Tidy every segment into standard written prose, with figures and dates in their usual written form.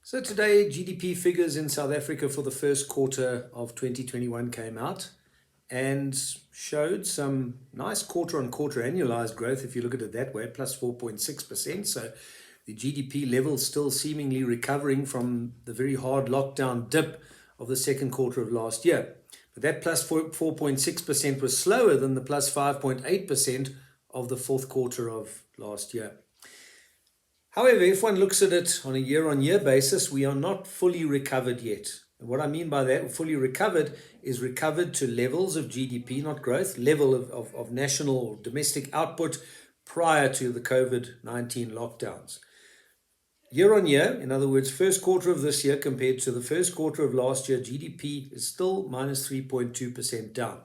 So today, GDP figures in South Africa for the first quarter of 2021 came out and showed some nice quarter-on-quarter annualized growth, if you look at it that way, plus 4.6%. So the GDP level still seemingly recovering from the very hard lockdown dip of the second quarter of last year. But that plus 4.6% was slower than the plus 5.8% of the fourth quarter of last year. However, if one looks at it on a year-on-year basis, we are not fully recovered yet. And what I mean by that, fully recovered, is recovered to levels of GDP, not growth, level of national or domestic output prior to the COVID-19 lockdowns. Year-on-year, in other words, first quarter of this year compared to the first quarter of last year, GDP is still minus 3.2% down.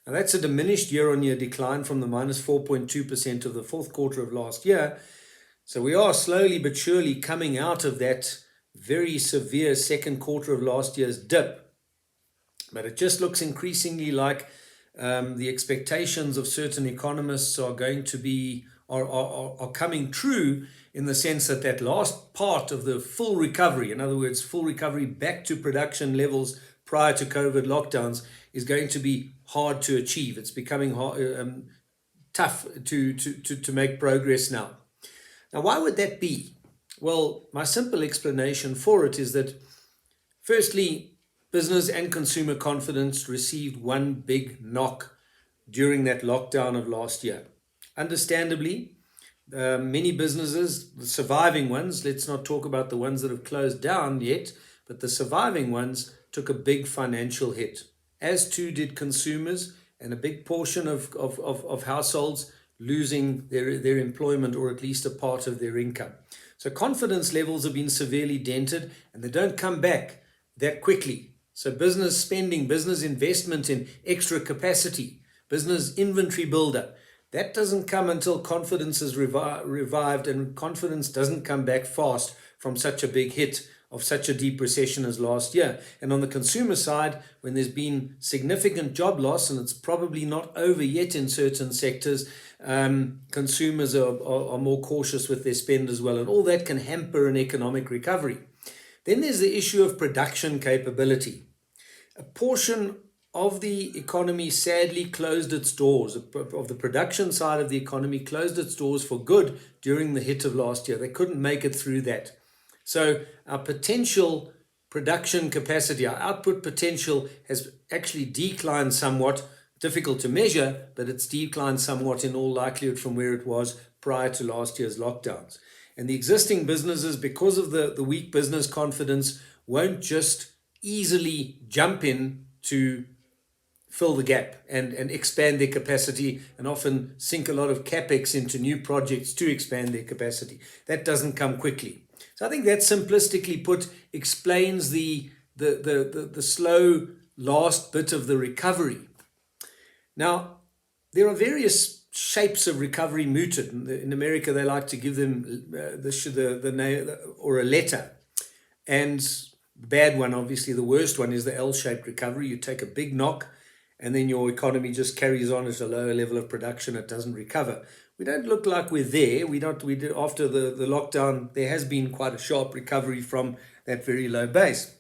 Now that's a diminished year-on-year decline from the minus 4.2% of the fourth quarter of last year. So we are slowly but surely coming out of that very severe second quarter of last year's dip. But it just looks increasingly like the expectations of certain economists are going to be, are coming true, in the sense that that last part of the full recovery, in other words, full recovery back to production levels prior to COVID lockdowns, is going to be hard to achieve. It's becoming tough to make progress now. Now, why would that be? Well, my simple explanation for it is that, firstly, business and consumer confidence received one big knock during that lockdown of last year. Understandably, many businesses, the surviving ones, let's not talk about the ones that have closed down yet, but the surviving ones took a big financial hit, as too did consumers, and a big portion of households losing their employment, or at least a part of their income. So confidence levels have been severely dented, and they don't come back that quickly. So business spending, business investment in extra capacity, business inventory buildup, that doesn't come until confidence is revived, and confidence doesn't come back fast from such a big hit of such a deep recession as last year. And on the consumer side, when there's been significant job loss, and it's probably not over yet in certain sectors, consumers are more cautious with their spend as well, and all that can hamper an economic recovery. Then there's the issue of production capability. A portion of the economy sadly closed its doors, of the production side of the economy closed its doors for good during the hit of last year. They couldn't make it through that. So our potential production capacity, our output potential, has actually declined somewhat. Difficult to measure, but it's declined somewhat in all likelihood from where it was prior to last year's lockdowns. And the existing businesses, because of the weak business confidence, won't just easily jump in to fill the gap and expand their capacity, and often sink a lot of capex into new projects to expand their capacity. That doesn't come quickly. So I think that, simplistically put, explains the slow last bit of the recovery. Now, there are various shapes of recovery mooted. In America, they like to give them the name or a letter. And the bad one, obviously the worst one, is the L-shaped recovery. You take a big knock, and then your economy just carries on at a lower level of production. It doesn't recover. We don't look like we're there. After the lockdown, there has been quite a sharp recovery from that very low base.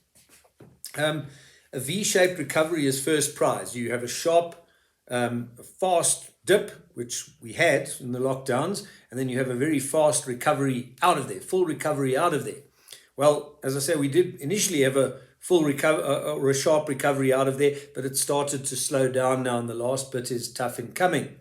A V-shaped recovery is first prize. You have a sharp, fast dip, which we had in the lockdowns, and then you have a very fast recovery out of there, full recovery out of there. Well, as I say, we did initially have a full recovery or a sharp recovery out of there, but it started to slow down now, and the last bit is tough in coming.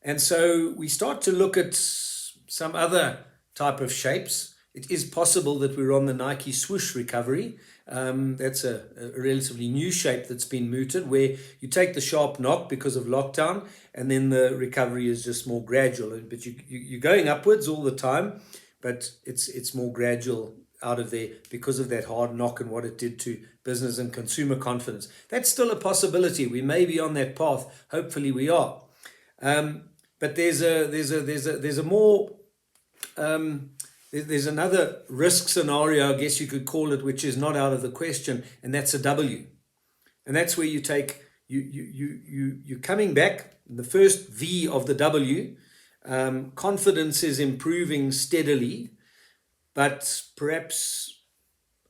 And so we start to look at some other type of shapes. It is possible that we're on the Nike Swoosh recovery. That's a relatively new shape that's been mooted, where you take the sharp knock because of lockdown, and then the recovery is just more gradual. But you're going upwards all the time, but it's more gradual out of there because of that hard knock and what it did to business and consumer confidence. That's still a possibility. We may be on that path. Hopefully we are. But there's another risk scenario, I guess you could call it, which is not out of the question, and that's a W. And that's where you're coming back. The first V of the W, confidence is improving steadily, but perhaps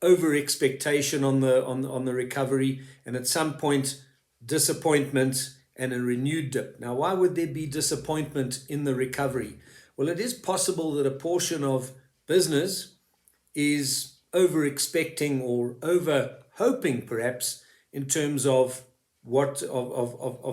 over expectation on the recovery, and at some point disappointment and a renewed dip. Now, why would there be disappointment in the recovery? Well, it is possible that a portion of business is over expecting or over hoping, perhaps, in terms of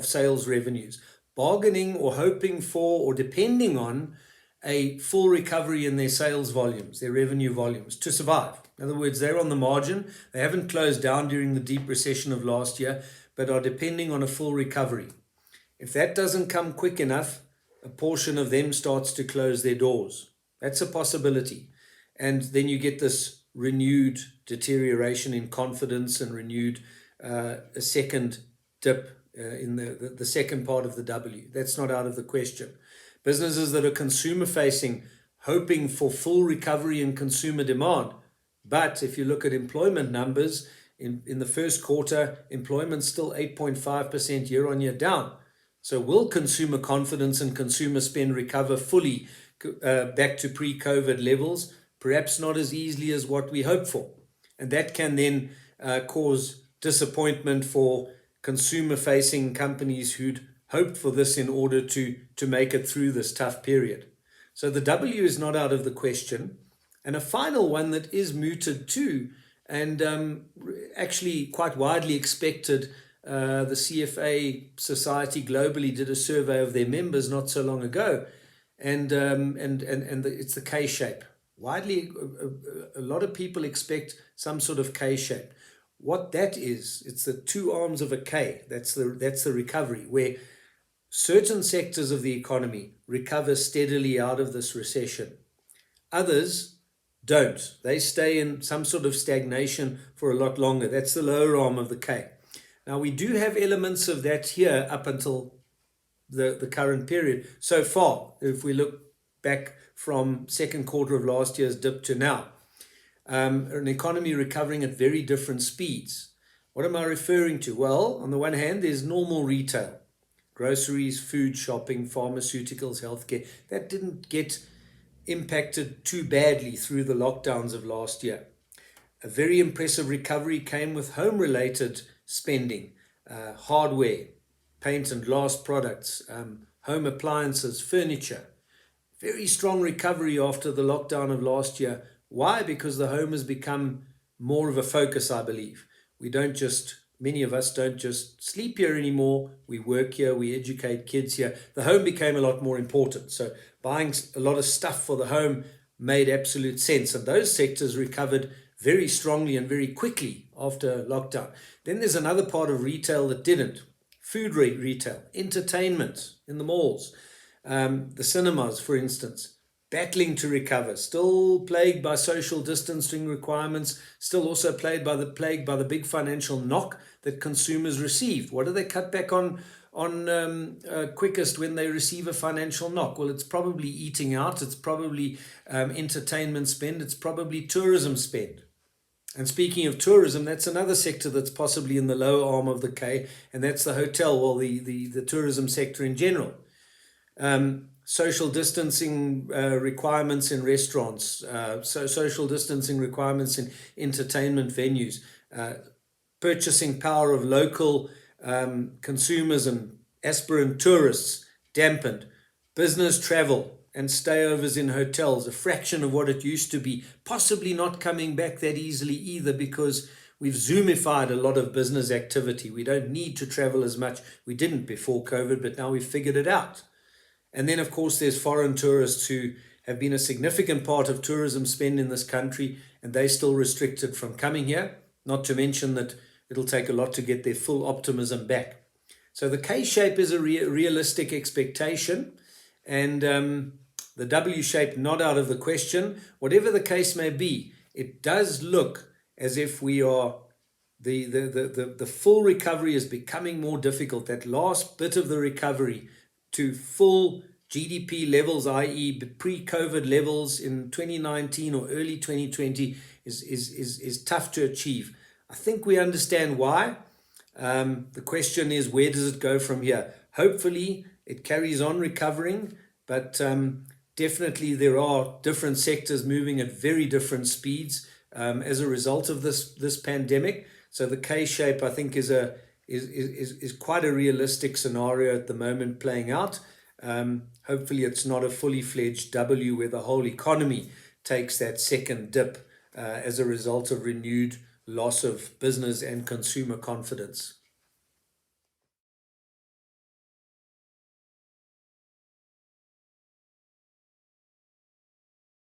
sales revenues, bargaining or hoping for or depending on a full recovery in their sales volumes, their revenue volumes, to survive. In other words, they're on the margin. They haven't closed down during the deep recession of last year, but are depending on a full recovery. If that doesn't come quick enough, a portion of them starts to close their doors. That's a possibility. And then you get this renewed deterioration in confidence and renewed a second dip in the second part of the W. That's not out of the question. Businesses that are consumer facing, hoping for full recovery in consumer demand. But if you look at employment numbers, in the first quarter, employment's still 8.5% year on year down. So will consumer confidence and consumer spend recover fully back to pre-COVID levels? Perhaps not as easily as what we hope for. And that can then cause disappointment for consumer-facing companies who'd hoped for this in order to make it through this tough period. So the W is not out of the question. And a final one that is mooted too, and actually quite widely expected. The CFA Society globally did a survey of their members not so long ago, and it's the K-shape. Widely, a lot of people expect some sort of K-shape. What that is, it's the two arms of a K. That's the recovery, where certain sectors of the economy recover steadily out of this recession. Others don't. They stay in some sort of stagnation for a lot longer. That's the lower arm of the K. Now, we do have elements of that here up until the current period. So far, if we look back from second quarter of last year's dip to now, an economy recovering at very different speeds. What am I referring to? Well, on the one hand, there's normal retail, groceries, food, shopping, pharmaceuticals, healthcare. That didn't get impacted too badly through the lockdowns of last year. A very impressive recovery came with home-related spending, hardware, paint and glass products, home appliances, furniture. Very strong recovery after the lockdown of last year. Why? Because the home has become more of a focus, I believe. Many of us don't just sleep here anymore. We work here, we educate kids here. The home became a lot more important. So buying a lot of stuff for the home made absolute sense. And those sectors recovered very strongly and very quickly after lockdown. Then there's another part of retail that didn't. Food retail, entertainment in the malls, the cinemas, for instance, battling to recover, still plagued by social distancing requirements, still also plagued by the big financial knock that consumers received. What do they cut back on quickest when they receive a financial knock? Well, it's probably eating out, it's probably entertainment spend, it's probably tourism spend. And speaking of tourism, that's another sector that's possibly in the lower arm of the K, and that's the hotel, well, the tourism sector in general. Social distancing requirements in restaurants, social distancing requirements in entertainment venues, purchasing power of local consumers and aspirant tourists dampened, business travel and stayovers in hotels, a fraction of what it used to be, possibly not coming back that easily either, because we've Zoomified a lot of business activity. We don't need to travel as much. We didn't before COVID, but now we've figured it out. And then, of course, there's foreign tourists who have been a significant part of tourism spend in this country, and they're still restricted from coming here, not to mention that it'll take a lot to get their full optimism back. So the K-shape is a realistic expectation, and the W-shape not out of the question. Whatever the case may be, it does look as if we are the full recovery is becoming more difficult. That last bit of the recovery to full GDP levels, i.e. pre-COVID levels in 2019 or early 2020 is tough to achieve. I think we understand why. The question is, where does it go from here? Hopefully it carries on recovering, but definitely there are different sectors moving at very different speeds. as a result of this pandemic. So the K shape, I think, is quite a realistic scenario at the moment playing out. Hopefully it's not a fully fledged W where the whole economy takes that second dip as a result of renewed loss of business and consumer confidence.